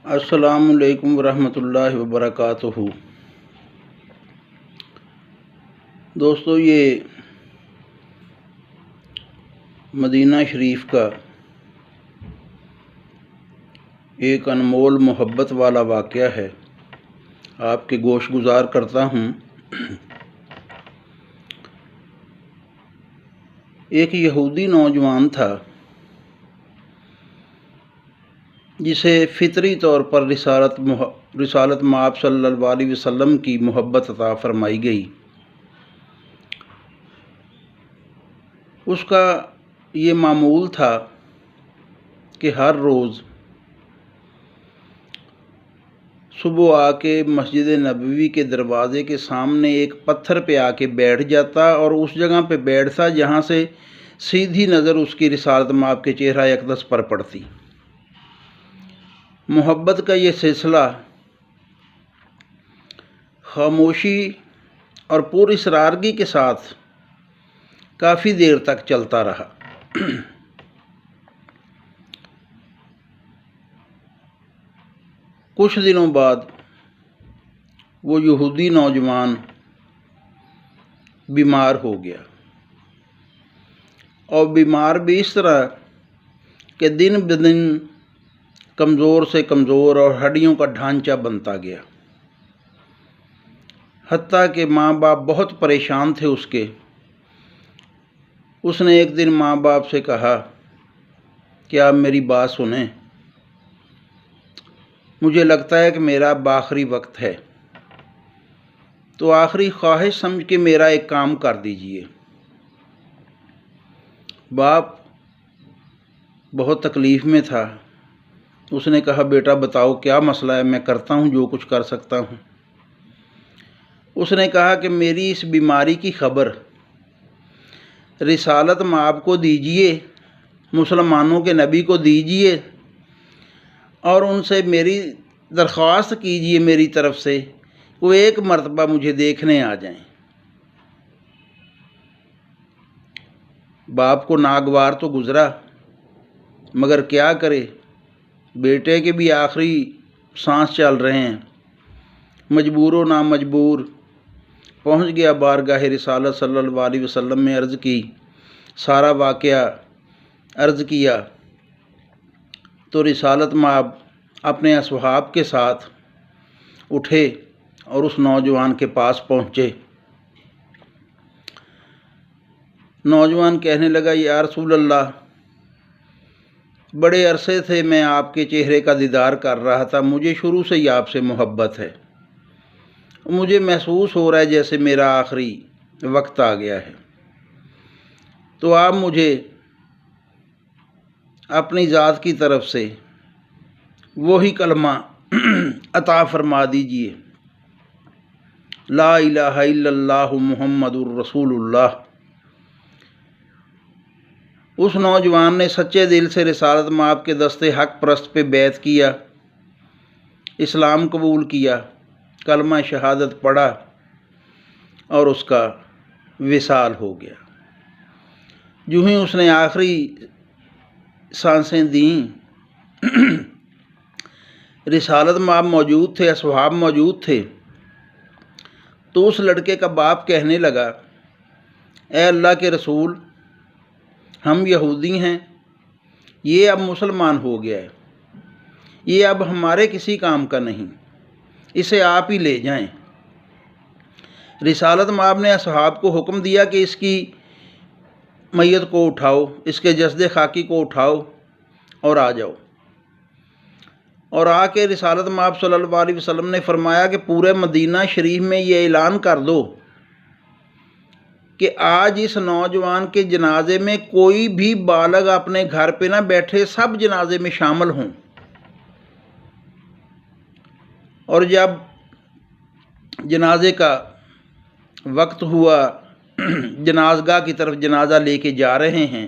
अस्सलामुअलैकुम वरहमतुल्लाहि वबरकातुहू। दोस्तों, ये मदीना शरीफ का एक अनमोल मोहब्बत वाला वाक़या है, आपके गोश गुज़ार करता हूँ। एक यहूदी नौजवान था जिसे फ़ितरी तौर पर रिसालत माब सल्लल्लाहु अलैहि वसल्लम की मोहब्बत अता फ़रमाई गई। उसका ये मामूल था कि हर रोज़ सुबह आके मस्जिद नबवी के दरवाज़े के सामने एक पत्थर पे आके बैठ जाता और उस जगह पे बैठता जहाँ से सीधी नज़र उसकी रिसालत माब के चेहरा अक़दस पर पड़ती। मोहब्बत का ये सिलसिला खामोशी और पूरी सरारगी के साथ काफ़ी देर तक चलता रहा। कुछ दिनों बाद वो यहूदी नौजवान बीमार हो गया, और बीमार भी इस तरह कि दिन ब दिन कमज़ोर से कमज़ोर और हड्डियों का ढांचा बनता गया। हत्ता कि माँ बाप बहुत परेशान थे उसने एक दिन माँ बाप से कहा कि आप मेरी बात सुनें, मुझे लगता है कि मेरा अब आखिरी वक्त है, तो आखिरी ख्वाहिश समझ के मेरा एक काम कर दीजिए। बाप बहुत तकलीफ़ में था। उसने कहा, बेटा बताओ क्या मसला है, मैं करता हूँ जो कुछ कर सकता हूँ। उसने कहा कि मेरी इस बीमारी की ख़बर रिसालत माब को दीजिए, मुसलमानों के नबी को दीजिए, और उनसे मेरी दरख्वास्त कीजिए मेरी तरफ़ से वो एक मरतबा मुझे देखने आ जाएं। बाप को नागवार तो गुज़रा, मगर क्या करे, बेटे के भी आखिरी सांस चल रहे हैं। मजबूरो ना मजबूर पहुंच गया बारगाह रिसालत सल्लल्लाहु अलैहि वसल्लम में, अर्ज़ की, सारा वाक़या अर्ज़ किया। तो रिसालत माब अपने असहाब के साथ उठे और उस नौजवान के पास पहुँचे। नौजवान कहने लगा, या रसूल अल्लाह, बड़े अरसे से मैं आपके चेहरे का दीदार कर रहा था, मुझे शुरू से ही आपसे मोहब्बत है, मुझे महसूस हो रहा है जैसे मेरा आखिरी वक्त आ गया है, तो आप मुझे अपनी ज़ात की तरफ से वही कलमा अता फरमा दीजिए, ला इलाहा इल्लल्लाहु मुहम्मदुर रसूलुल्लाह। उस नौजवान ने सच्चे दिल से रिसालत माब के दस्ते हक परस्त पे बैत किया, इस्लाम कबूल किया, कलमा शहादत पढ़ा और उसका विसाल हो गया। यूँ ही उसने आखिरी सांसें दी, रिसालत माब मौजूद थे, असहाब मौजूद थे। तो उस लड़के का बाप कहने लगा, ए अल्लाह के रसूल, हम यहूदी हैं, ये अब मुसलमान हो गया है, ये अब हमारे किसी काम का नहीं, इसे आप ही ले जाएं। रिसालत माब ने असहाब को हुक्म दिया कि इसकी मैयत को उठाओ, इसके जस्दे खाकी को उठाओ और आ जाओ। और आके रिसालत माब सल्लल्लाहु अलैहि वसल्लम ने फरमाया कि पूरे मदीना शरीफ में ये ऐलान कर दो कि आज इस नौजवान के जनाजे में कोई भी बालग अपने घर पे ना बैठे, सब जनाजे में शामिल हों। और जब जनाजे का वक्त हुआ, जनाजगाह की तरफ जनाजा लेके जा रहे हैं,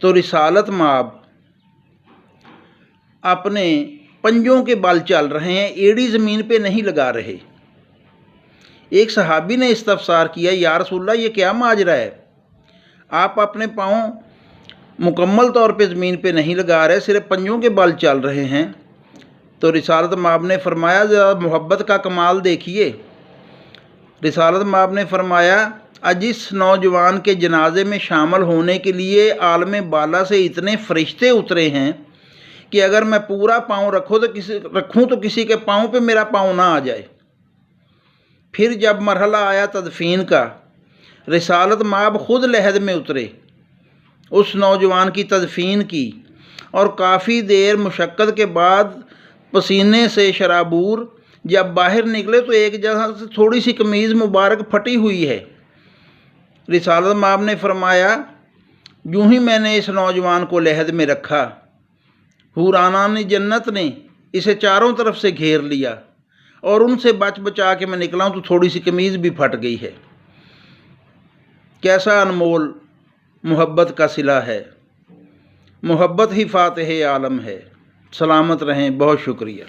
तो रिसालत माब अपने पंजों के बल चल रहे हैं, एड़ी ज़मीन पे नहीं लगा रहे। एक सहाबी ने इस्तफसार किया, या रसूलल्लाह, ये क्या माजरा है, आप अपने पाँव मुकम्मल तौर पे ज़मीन पे नहीं लगा रहे, सिर्फ पंजों के बल चल रहे हैं, तो रिसालत माब ने फरमाया, ज़रा मोहब्बत का कमाल देखिए। रिसालत माब ने फरमाया, आज इस नौजवान के जनाजे में शामिल होने के लिए आलम बाला से इतने फरिश्ते उतरे हैं कि अगर मैं पूरा पाँव रखूँ तो किसी के पाँव पे मेरा पाँव ना आ जाए। फिर जब मरहला आया तदफीन का, रिसालत माब ख़ुद लहद में उतरे, उस नौजवान की तदफीन की और काफ़ी देर मुशक्क़त के बाद पसीने से शराबूर जब बाहर निकले तो एक जगह से थोड़ी सी कमीज़ मुबारक फटी हुई है। रिसालत माब ने फरमाया, यूँ ही मैंने इस नौजवान को लहद में रखा, हुरानान जन्नत ने इसे चारों तरफ से घेर लिया और उनसे बच बचा के मैं निकला हूँ तो थोड़ी सी कमीज़ भी फट गई है। कैसा अनमोल मोहब्बत का सिला है। मोहब्बत ही फातिह आलम है। सलामत रहें। बहुत शुक्रिया।